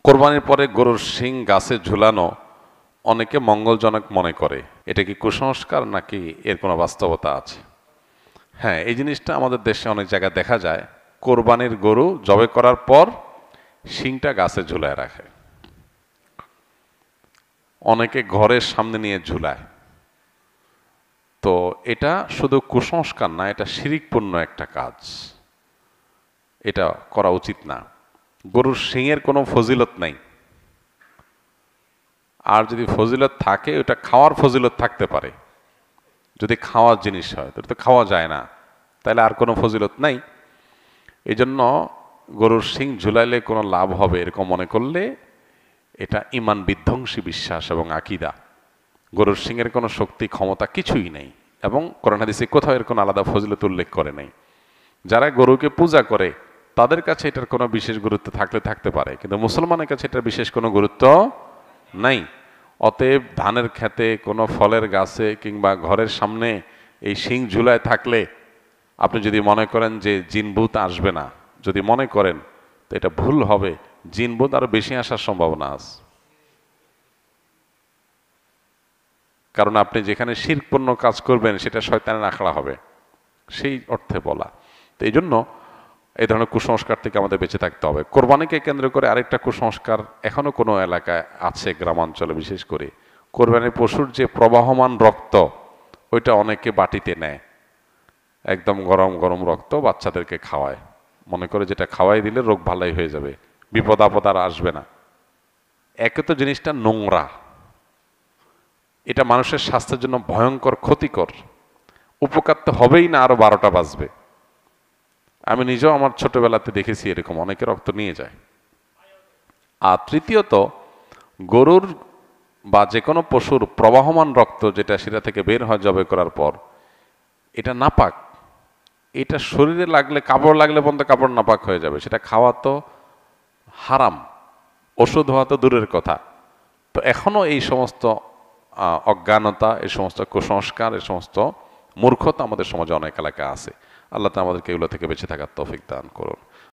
কোরবানির পরে গরুর শিং গাছে ঝুলানো অনেকে মঙ্গলজনক মনে করে। এটা কি কুসংস্কার নাকি এর কোনো বাস্তবতা আছে? হ্যাঁ, এই জিনিসটা আমাদের দেশে অনেক জায়গায় দেখা যায়। কোরবানির গরু জবে করার পর শিংটা গাছে ঝুলায় রাখে, অনেকে ঘরের সামনে নিয়ে ঝুলায়। তো এটা শুধু কুসংস্কার না, এটা শিরিকপূর্ণ একটা কাজ। এটা করা উচিত না। গরুর শিংয়ের কোনো ফজিলত নাই, আর যদি ফজিলত থাকে ওটা খাওয়ার ফজিলত থাকতে পারে। যদি খাওয়ার জিনিস হয় তো খাওয়া যায় না, তাহলে আর কোনো ফজিলত নাই। এই জন্য গরুর শিং ঝুলাইলে কোনো লাভ হবে এরকম মনে করলে এটা ঈমান বিধ্বংসী বিশ্বাস এবং আকীদা। গরুর শিংয়ের কোনো শক্তি ক্ষমতা কিছুই নেই, এবং কোরআন হাদিসে কোথাও এর কোনো আলাদা ফজিলত উল্লেখ করে নাই। যারা গরুকে পূজা করে তাদের কাছে এটার কোনো বিশেষ গুরুত্ব থাকলে থাকতে পারে, কিন্তু মুসলমানের কাছে এটার বিশেষ কোনো গুরুত্ব নাই। অতএব ধানের খেতে, কোনো ফলের গাছে কিংবা ঘরের সামনে এই শিং ঝুলায় থাকলে আপনি যদি মনে করেন যে জিনভূত আসবে না, যদি মনে করেন তো এটা ভুল হবে। জিনভূত আরো বেশি আসার সম্ভাবনা আছে, কারণ আপনি যেখানে শিরকপূর্ণ কাজ করবেন সেটা শয়তানের আখড়া হবে, সেই অর্থে বলা। তো এই জন্য এই ধরনের কুসংস্কার থেকে আমাদের বেঁচে থাকতে হবে। কোরবানিকে কেন্দ্র করে আরেকটা কুসংস্কার এখনো কোনো এলাকায় আছে, গ্রামাঞ্চলে বিশেষ করে। কোরবানির পশুর যে প্রবাহমান রক্ত ওইটা অনেকে বাটিতে নেয়, একদম গরম গরম রক্ত বাচ্চাদেরকে খাওয়ায়, মনে করে যেটা খাওয়াই দিলে রোগ ভালাই হয়ে যাবে, বিপদ আপদ আর আসবে না। একে তো জিনিসটা নোংরা, এটা মানুষের স্বাস্থ্যের জন্য ভয়ঙ্কর ক্ষতিকর। উপকার তো হবেই না, আরো 12টা বাজবে। আমি নিজেও আমার ছোটবেলাতে দেখেছি এরকম অনেকে রক্ত নিয়ে যায়। আর তৃতীয়ত, গরুর বা যে কোনো পশুর প্রবাহমান রক্ত যেটা সেটা থেকে বের হয় জবে করার পর, এটা নাপাক। এটা শরীরে লাগলে, কাপড় লাগলে পর্যন্ত কাপড় নাপাক হয়ে যাবে। সেটা খাওয়া তো হারাম, ওষুধ হওয়া তো দূরের কথা। তো এখনো এই সমস্ত অজ্ঞানতা, এই সমস্ত কুসংস্কার, এই সমস্ত মূর্খতা আমাদের সমাজে অনেক এলাকায় আছে। আল্লাহ তাআলা আমাদেরকে এগুলো থেকে বেঁচে থাকার তৌফিক দান করুন।